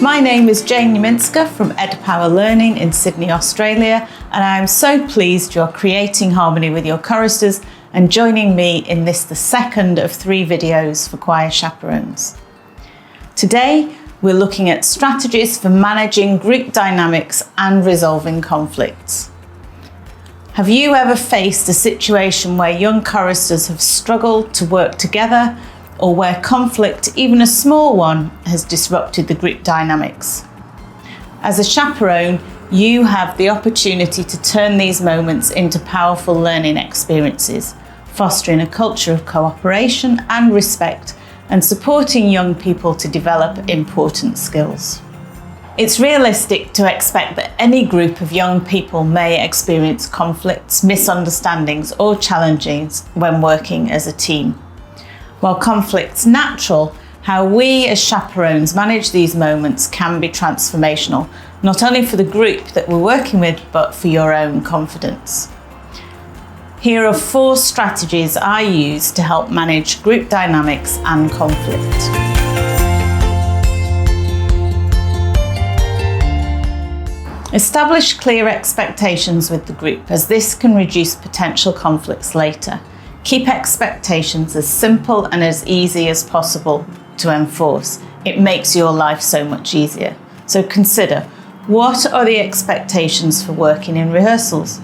My name is Jane Nieminska from Edpower Learning in Sydney, Australia, and I am so pleased you're creating harmony with your choristers and joining me in this, the second of 3 videos for choir chaperones. Today, we're looking at strategies for managing group dynamics and resolving conflicts. Have you ever faced a situation where young choristers have struggled to work together, or where conflict, even a small one, has disrupted the group dynamics? As a chaperone, you have the opportunity to turn these moments into powerful learning experiences, fostering a culture of cooperation and respect, and supporting young people to develop important skills. It's realistic to expect that any group of young people may experience conflicts, misunderstandings, or challenges when working as a team. While conflict's natural, how we as chaperones manage these moments can be transformational, not only for the group that we're working with, but for your own confidence. Here are 4 strategies I use to help manage group dynamics and conflict. Establish clear expectations with the group, as this can reduce potential conflicts later. Keep expectations as simple and as easy as possible to enforce. It makes your life so much easier. So consider, what are the expectations for working in rehearsals?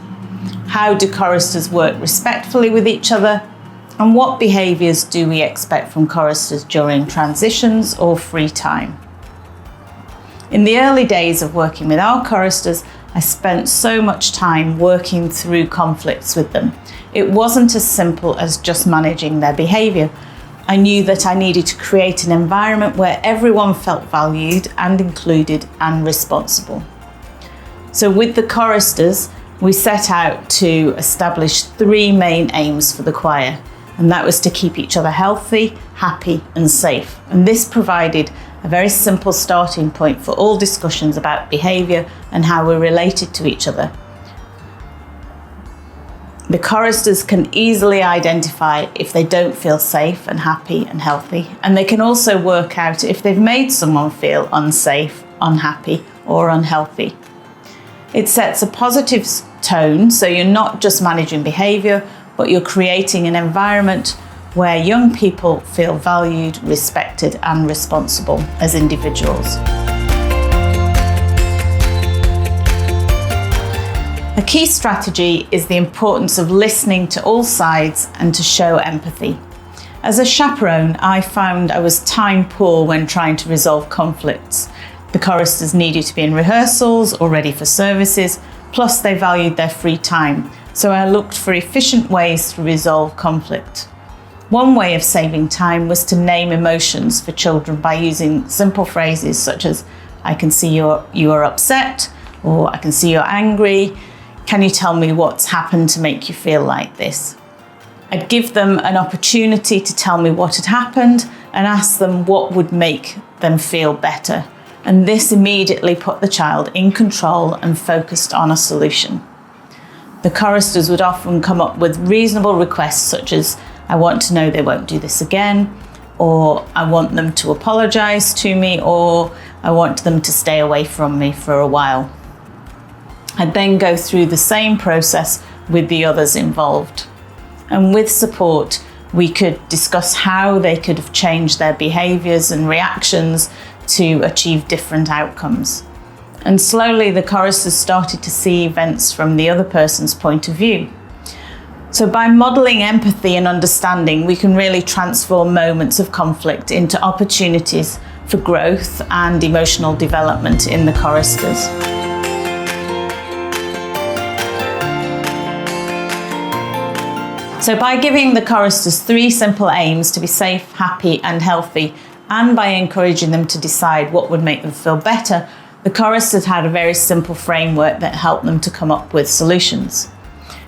How do choristers work respectfully with each other? And what behaviours do we expect from choristers during transitions or free time? In the early days of working with our choristers, I spent so much time working through conflicts with them. It wasn't as simple as just managing their behaviour. I knew that I needed to create an environment where everyone felt valued and included and responsible. So with the choristers, we set out to establish 3 main aims for the choir, and that was to keep each other healthy, happy and safe. And this provided a very simple starting point for all discussions about behaviour and how we're related to each other. The choristers can easily identify if they don't feel safe and happy and healthy, and they can also work out if they've made someone feel unsafe, unhappy or unhealthy. It sets a positive tone, so you're not just managing behaviour, but you're creating an environment where young people feel valued, respected and responsible as individuals. A key strategy is the importance of listening to all sides and to show empathy. As a chaperone, I found I was time poor when trying to resolve conflicts. The choristers needed to be in rehearsals or ready for services, plus they valued their free time, so I looked for efficient ways to resolve conflict. One way of saving time was to name emotions for children by using simple phrases such as, "I can see you are upset," or "I can see you're angry. Can you tell me what's happened to make you feel like this?" I'd give them an opportunity to tell me what had happened and ask them what would make them feel better. And this immediately put the child in control and focused on a solution. The choristers would often come up with reasonable requests such as, "I want to know they won't do this again," or "I want them to apologise to me," or "I want them to stay away from me for a while." I'd then go through the same process with the others involved. And with support, we could discuss how they could have changed their behaviours and reactions to achieve different outcomes. And slowly the choristers started to see events from the other person's point of view. So by modelling empathy and understanding, we can really transform moments of conflict into opportunities for growth and emotional development in the choristers. So by giving the choristers 3 simple aims to be safe, happy and healthy, and by encouraging them to decide what would make them feel better, the choristers had a very simple framework that helped them to come up with solutions.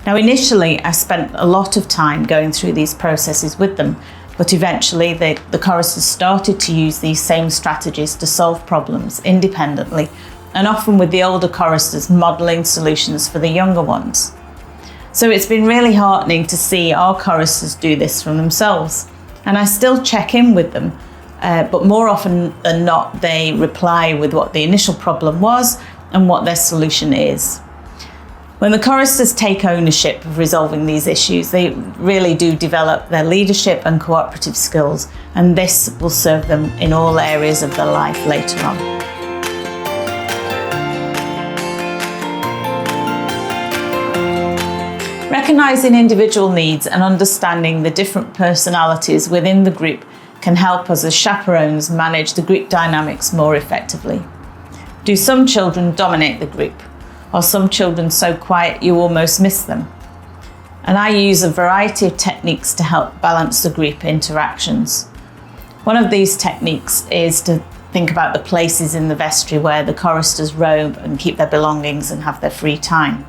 Now initially I spent a lot of time going through these processes with them, but eventually the choristers started to use these same strategies to solve problems independently, and often with the older choristers modelling solutions for the younger ones. So it's been really heartening to see our choristers do this from themselves, and I still check in with them but more often than not, they reply with what the initial problem was and what their solution is. When the choristers take ownership of resolving these issues, they really do develop their leadership and cooperative skills, and this will serve them in all areas of their life later on. Recognising individual needs and understanding the different personalities within the group can help us as chaperones manage the group dynamics more effectively. Do some children dominate the group? Are some children so quiet you almost miss them? And I use a variety of techniques to help balance the group interactions. One of these techniques is to think about the places in the vestry where the choristers roam and keep their belongings and have their free time.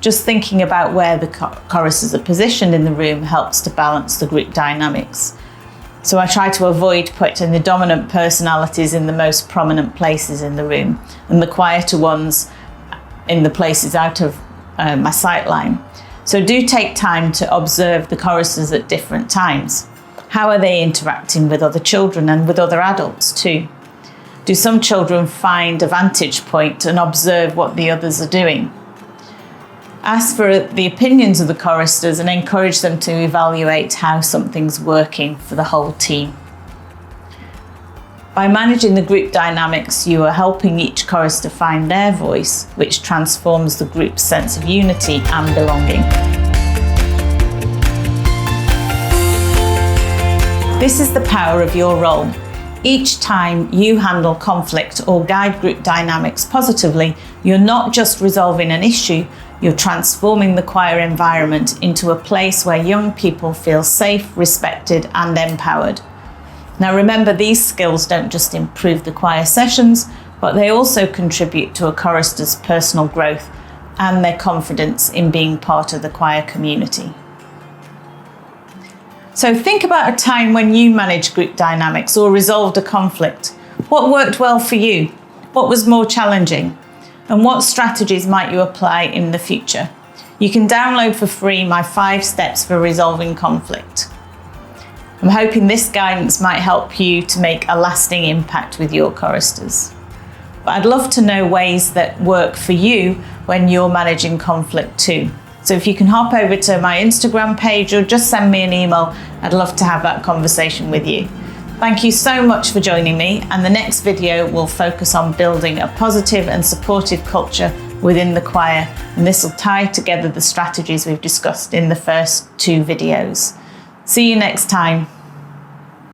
Just thinking about where the choristers are positioned in the room helps to balance the group dynamics. So I try to avoid putting the dominant personalities in the most prominent places in the room and the quieter ones in the places out of my sight line. So do take time to observe the choristers at different times. How are they interacting with other children and with other adults too? Do some children find a vantage point and observe what the others are doing? Ask for the opinions of the choristers and encourage them to evaluate how something's working for the whole team. By managing the group dynamics, you are helping each chorister find their voice, which transforms the group's sense of unity and belonging. This is the power of your role. Each time you handle conflict or guide group dynamics positively, you're not just resolving an issue, you're transforming the choir environment into a place where young people feel safe, respected, and empowered. Now remember, these skills don't just improve the choir sessions, but they also contribute to a chorister's personal growth and their confidence in being part of the choir community. So think about a time when you managed group dynamics or resolved a conflict. What worked well for you? What was more challenging? And what strategies might you apply in the future? You can download for free my 5 steps for resolving conflict. I'm hoping this guidance might help you to make a lasting impact with your choristers. But I'd love to know ways that work for you when you're managing conflict too. So if you can hop over to my Instagram page or just send me an email, I'd love to have that conversation with you. Thank you so much for joining me, and the next video will focus on building a positive and supportive culture within the choir, and this will tie together the strategies we've discussed in the first 2 videos. See you next time.